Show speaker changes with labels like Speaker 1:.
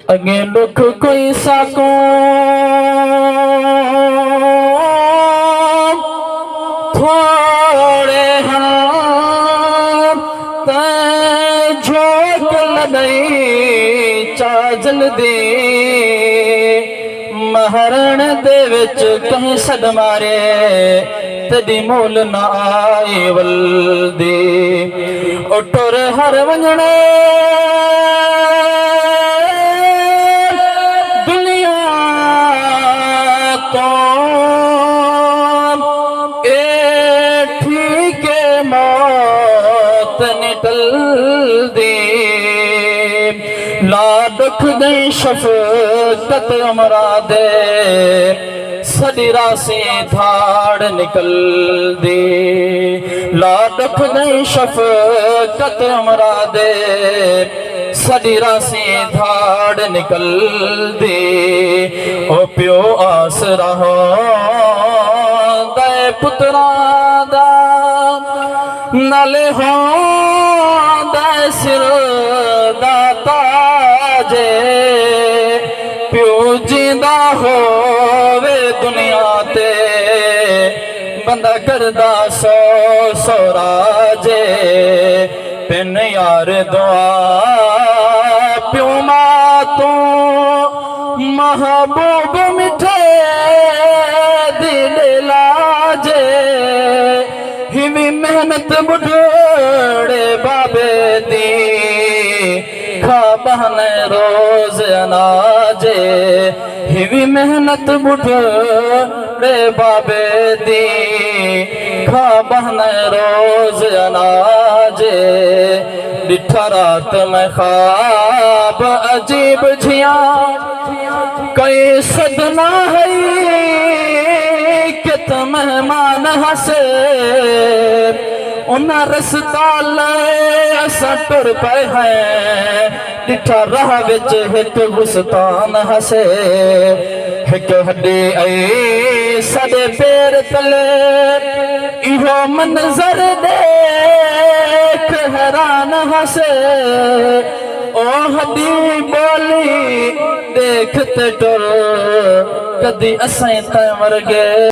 Speaker 1: अगे दुख कोई साको थोड़े झोंक लदई चाजल दे महरण दे विच कहीं सद मारे तदी मोल न आए वल दे टुर हर वंजणे दुनिया तो ए ठीक मौत निटल दे ला दुख गई शफकत उमरा दे सदीरा से धाड़ निकल दे ला दुख गई शफकत उमरा दे सदीरा से धाड़ निकल दे ओ प्यो आस रहो दे पुत्रा दा नाले हो दे सिर दा ताजे प्यो जिंदा होवे दुनिया ते बंदा करदा सौ राजे पिन यार दुआ प्यो मां तू महबूब मिठे दिल लाजे हिवी मेहनत बुढ़े बाबे दी खा बहने रोज अनाजे हिवी मेहनत बुढ़े बाबे दी खा बहने रोज अनाजे डिठा रात में ख्वाब अजीब झिया कई सदना है कित मेहमान हसे उन रस्ता ले असा टुर पे हैं डिठा राह विच हिक गुस्तान हसे हिक हड्डी आई सदे पैर तले इहो मंजर देख हैरान हसे ओ हड्डी बोली देखते टुर कदी असें त मर गए।